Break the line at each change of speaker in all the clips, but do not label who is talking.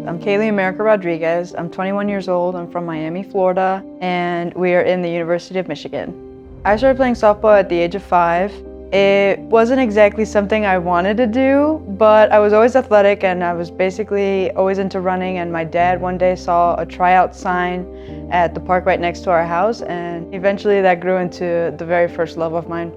I'm Kaylee America Rodriguez. I'm 21 years old. I'm from Miami, Florida, and we are in the University of Michigan. I started playing softball at the age of 5. It wasn't exactly something I wanted to do, but I was always athletic and I was basically always into running, and my dad one day saw a tryout sign at the park right next to our house, and eventually that grew into the very first love of mine.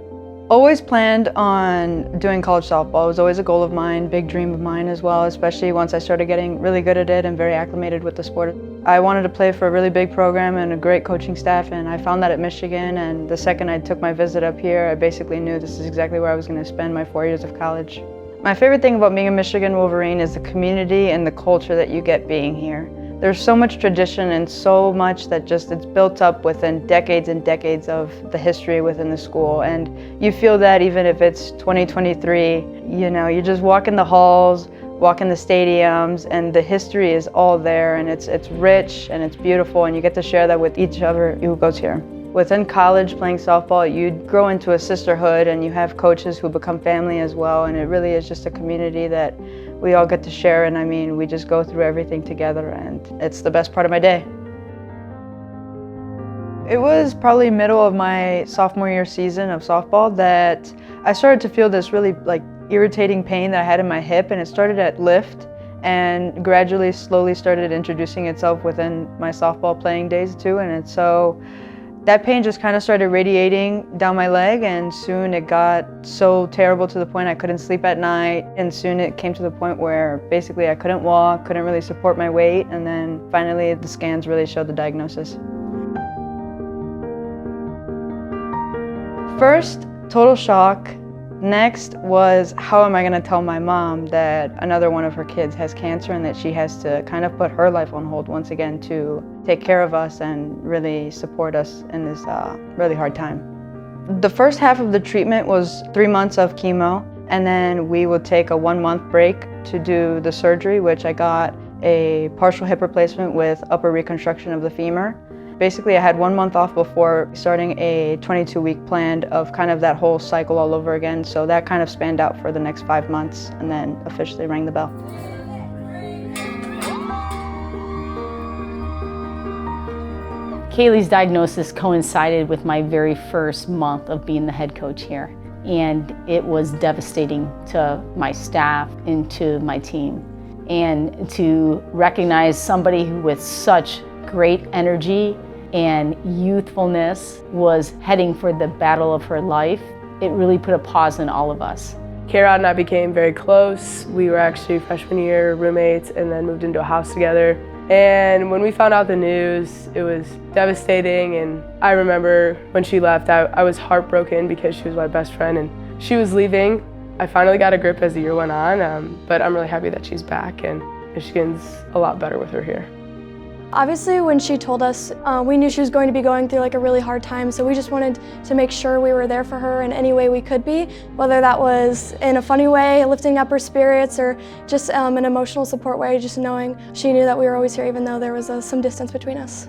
Always planned on doing college softball. It was always a goal of mine, big dream of mine as well, especially once I started getting really good at it and very acclimated with the sport. I wanted to play for a really big program and a great coaching staff, and I found that at Michigan, and the second I took my visit up here, I basically knew this is exactly where I was going to spend my 4 years of college. My favorite thing about being a Michigan Wolverine is the community and the culture that you get being here. There's so much tradition and so much that just it's built up within decades and decades of the history within the school, and you feel that even if it's 2023, you just walk in the halls, walk in the stadiums, and the history is all there, and it's rich and it's beautiful, and you get to share that with each other who goes here. Within college, playing softball, you grow into a sisterhood and you have coaches who become family as well, and it really is just a community that we all get to share, and I mean, we just go through everything together, and it's the best part of my day. It was probably middle of my sophomore year season of softball that I started to feel this really irritating pain that I had in my hip, and it started at lift and gradually, slowly started introducing itself within my softball playing days too, and so that pain just kind of started radiating down my leg, and soon it got so terrible to the point I couldn't sleep at night, and soon it came to the point where basically I couldn't walk, couldn't really support my weight, and then finally the scans really showed the diagnosis. First, total shock. Next was, how am I going to tell my mom that another one of her kids has cancer and that she has to kind of put her life on hold once again to take care of us and really support us in this really hard time. The first half of the treatment was 3 months of chemo, and then we would take a 1-month break to do the surgery, which I got a partial hip replacement with upper reconstruction of the femur. Basically, I had 1 month off before starting a 22-week plan of kind of that whole cycle all over again. So that kind of spanned out for the next 5 months and then officially rang the bell.
Kaylee's diagnosis coincided with my very first month of being the head coach here. And it was devastating to my staff and to my team. And to recognize somebody with such great energy and youthfulness was heading for the battle of her life, it really put a pause in all of us.
Kayla and I became very close. We were actually freshman year roommates and then moved into a house together. And when we found out the news, it was devastating, and I remember when she left, I was heartbroken because she was my best friend and she was leaving. I finally got a grip as the year went on, but I'm really happy that she's back, and Michigan's a lot better with her here.
Obviously, when she told us, we knew she was going to be going through a really hard time, so we just wanted to make sure we were there for her in any way we could be, whether that was in a funny way, lifting up her spirits, or just an emotional support way, just knowing she knew that we were always here even though there was some distance between us.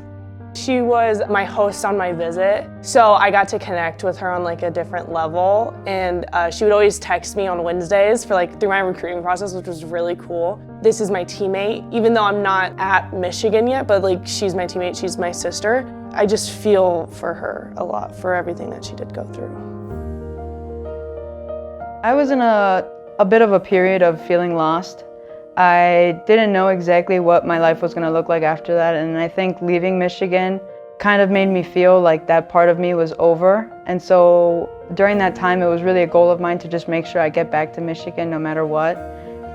She was my host on my visit, so I got to connect with her on a different level, and she would always text me on Wednesdays for through my recruiting process, which was really cool. This is my teammate, even though I'm not at Michigan yet, but she's my teammate, she's my sister. I just feel for her a lot for everything that she did go through.
I was in a bit of a period of feeling lost. I didn't know exactly what my life was going to look like after that, and I think leaving Michigan kind of made me feel like that part of me was over. And so during that time, it was really a goal of mine to just make sure I get back to Michigan no matter what.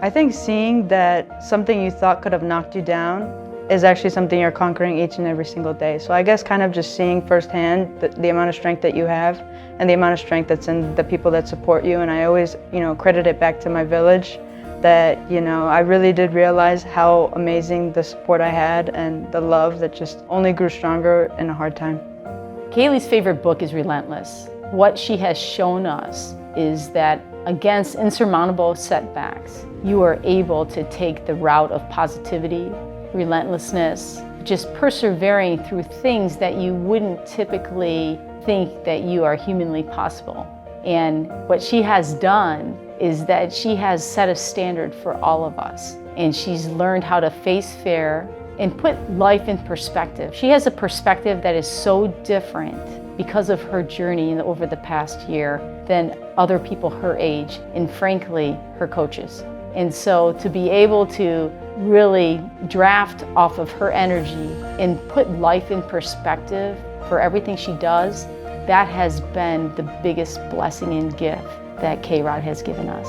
I think seeing that something you thought could have knocked you down is actually something you're conquering each and every single day. So I guess kind of just seeing firsthand the amount of strength that you have and the amount of strength that's in the people that support you, and I always credit it back to my village. That I really did realize how amazing the support I had and the love that just only grew stronger in a hard time.
Kaylee's favorite book is Relentless. What she has shown us is that against insurmountable setbacks, you are able to take the route of positivity, relentlessness, just persevering through things that you wouldn't typically think that you are humanly possible. And what she has done is that she has set a standard for all of us. And she's learned how to face fear and put life in perspective. She has a perspective that is so different because of her journey over the past year than other people her age, and frankly, her coaches. And so to be able to really draft off of her energy and put life in perspective for everything she does, that has been the biggest blessing and gift that K-Rod has given us.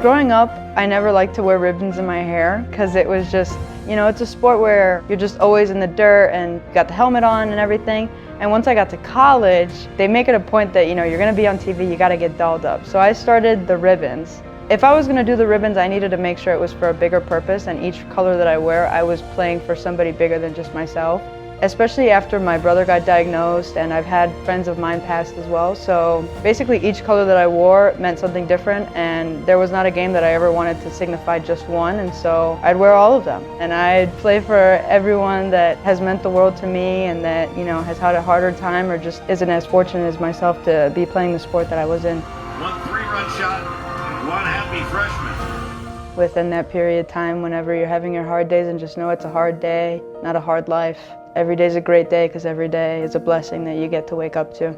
Growing up, I never liked to wear ribbons in my hair because it was just, you know, it's a sport where you're just always in the dirt and you got the helmet on and everything. And once I got to college, they make it a point that, you know, you're gonna be on TV, you gotta get dolled up. So I started the ribbons. If I was gonna do the ribbons, I needed to make sure it was for a bigger purpose, and each color that I wear, I was playing for somebody bigger than just myself. Especially after my brother got diagnosed, and I've had friends of mine passed as well. So basically each color that I wore meant something different, and there was not a game that I ever wanted to signify just one, and so I'd wear all of them. And I'd play for everyone that has meant the world to me and that, you know, has had a harder time or just isn't as fortunate as myself to be playing the sport that I was in.
1 3-run shot and 1 happy freshman.
Within that period of time, whenever you're having your hard days, and just know it's a hard day, not a hard life. Every day is a great day because every day is a blessing that you get to wake up to.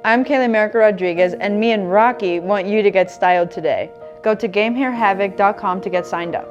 I'm Kaylee America Rodriguez, and me and Rocky want you to get styled today. Go to GameHairHavoc.com to get signed up.